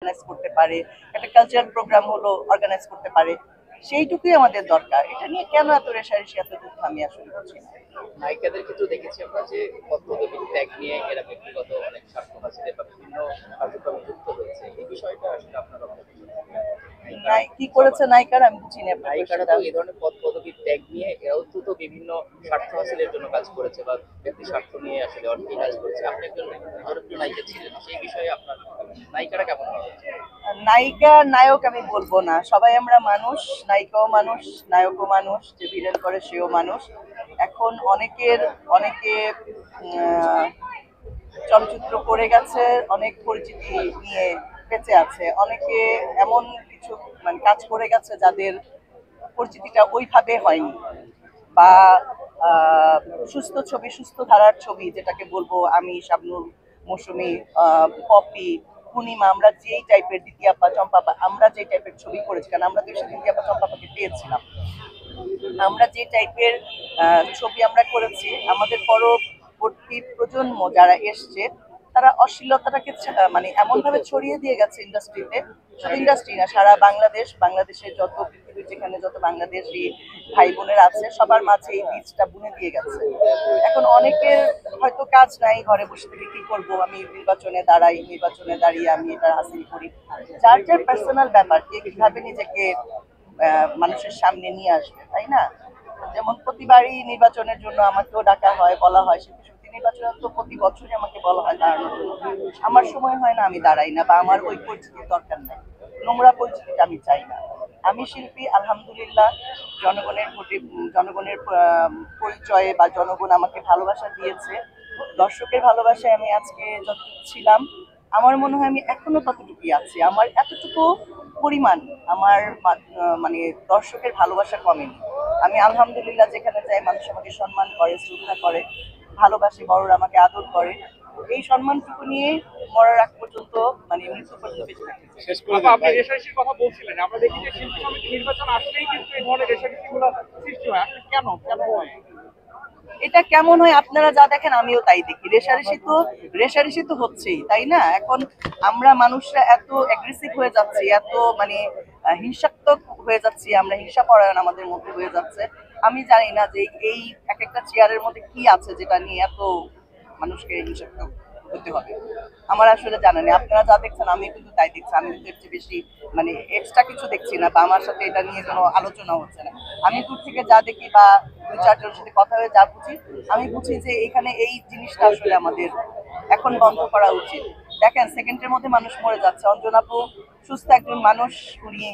Organise করতে পারে, একটা কালচারাল প্রোগ্রাম হলো অর্গানাইজ করতে পারে, সেইটুকুই আমাদের দরকার। এটা নিয়ে কেন এত রেশারেশি, এত দুঃখ, আমি আসলে বুঝি না। নায়িকাদের ক্ষেত্রেও দেখেছি আমরা যে পদপদবী ত্যাগ নিয়ে এরা ব্যক্তিগত অনেক স্বার্থ হাসিলের বা বিভিন্ন কার্যক্রমে যুক্ত হয়েছে, এই বিষয়টা আসলে আপনারা নাই কি করেছে নায়িকার, আমি বুঝি না আপনার নায়িকারা কোয়েশ্চেনটা। তো এই ধরনের পদ পদবীর ত্যাগ নিয়ে এরাও তো বিভিন্ন স্বার্থ হাসিলের জন্য কাজ করেছে বা ব্যক্তি স্বার্থ নিয়ে আসলে অনেকেই কাজ করেছে। আপনি একজন জনপ্রিয় নায়িকা ছিলেন, সেই বিষয়ে আপনার নায়িকারা কেমন হবে? নায়িকা নায়ক আমি বলবো না, সবাই আমরা মানুষ, নায়িকাও মানুষ, নায়কও মানুষ, যে ভিলেন করে সেও মানুষ। এখন অনেকে আহ, চলচ্চিত্র করে গেছে, অনেক পরিচিতি নিয়ে বেঁচে আছে, অনেকে এমন কিছু মানে কাজ করে গেছে যাদের পরিচিতিটা ওইভাবে হয়নি, বা আহ, সুস্থ ছবি, সুস্থ ধারার ছবি যেটাকে বলবো, আমি, শাবনূর, মৌসুমী, পপি, পূর্ণিমা, আমরা যেই টাইপের, দ্বিতীয়াপ্পা, চম্পাপা, আমরা যে টাইপের ছবি করেছি, কারণ আমরা তো এসে দ্বিতীয়াপ্পা চম্পাপাকে পেয়েছিলাম, আমরা যে টাইপের ছবি আমরা করেছি, আমাদের পরবর্তী প্রজন্ম যারা এসছে তারা অশ্লীলতাটাকে মানে এমন ভাবে ছড়িয়ে দিয়ে গেছে ইন্ডাস্ট্রিতে, শুধু ইন্ডাস্ট্রি না, সারা বাংলাদেশের যত, পৃথিবীর যেখানে যত বাংলাদেশি ভাই বোনেরা আছে সবার মাঝে এই বীজটা বুনে দিয়ে গেছে। এখন অনেকের হয়তো কাজ নাই, ঘরে বসে থেকে কি করব, আমি নির্বাচনে দাঁড়িয়ে আমি এটা হাসিল করি, যার যার পার্সোনাল ব্যাপার, কে কিভাবে নিজেকে মানুষের সামনে নিয়ে আসবে, তাই না? যেমন প্রতিবারই নির্বাচনের জন্য আমাকেও ডাকা হয়, বলা হয়, শিল্পী সমিতি নির্বাচনে তো প্রতি বছরই আমাকে বলা হয় দাঁড়ানোর জন্য, আমার সময় হয় না, আমি দাঁড়াই না, বা আমার ওই পরিচিতির দরকার নেই, নোংরা পরিচিতিটা আমি চাই না। আমি শিল্পী, আলহামদুলিল্লাহ, জনগণের ভোটে, জনগণের পরিচয়ে, বা জনগণ আমাকে ভালোবাসা দিয়েছে, দর্শকের ভালোবাসায় আমি আজকে যতটুকু ছিলাম, আমার মনে হয় আমি এখনো ততটুকুই আছি, আমার এতটুকু পরিমাণ আমার মানে দর্শকের ভালোবাসা কমেনি। আমি আলহামদুলিল্লাহ যেখানে যাই মানুষ আমাকে সম্মান করে, শ্রদ্ধা করে, ভালোবাসে, বড়রা আমাকে আদর করে, এই সম্মানটুকু নিয়ে মরার আগ পর্যন্ত, মানে মৃত্যু পর্যন্ত বেঁচে থাকতে চাই। শেষ করে আপনি রেশারেশির কথা বলছিলেন, আমরা দেখি যে শিল্পী সমিতি নির্বাচন আসলেই কিন্তু এই ধরনের রেশারেশি গুলো সৃষ্টি হয়, আসলে কেন কেন হয়? এটা কেমন হয়, আপনারা যা দেখেন আমিও তাই দেখি, রেশারেশি তো হচ্ছেই, তাই না? এখন আমরা মানুষরা এত অ্যাগ্রেসিভ হয়ে যাচ্ছি, এত মানে হিংসাত্মক হয়ে যাচ্ছি, আমরা হিংসাপরায়ণ আমাদের মধ্যে হয়ে যাচ্ছে। আমি জানি না যে এই এক একটা চেয়ারের মধ্যে কি আছে যেটা নিয়ে এত মানুষকে হিংসাত্মক হতে হবে, আমার আসলে জানা নেই। আপনারা যা দেখছেন আমি কিন্তু তাই দেখছি, আমি কিন্তু এর চেয়ে বেশি মানে এক্সট্রা কিছু দেখছি না, বা আমার সাথে এটা নিয়ে কোনো আলোচনা হচ্ছে না। আমি দূর থেকে যা দেখি, বা দুই চারজনের সাথে কথা হয়ে যা বুঝি, আমি বুঝি যে এখানে এই জিনিসটা আসলে আমাদের এখন বন্ধ করা উচিত। দেখেন, সেকেন্ডের মধ্যে মানুষ মরে যাচ্ছে, অঞ্জনাপু সুস্থ একজন মানুষ, উনি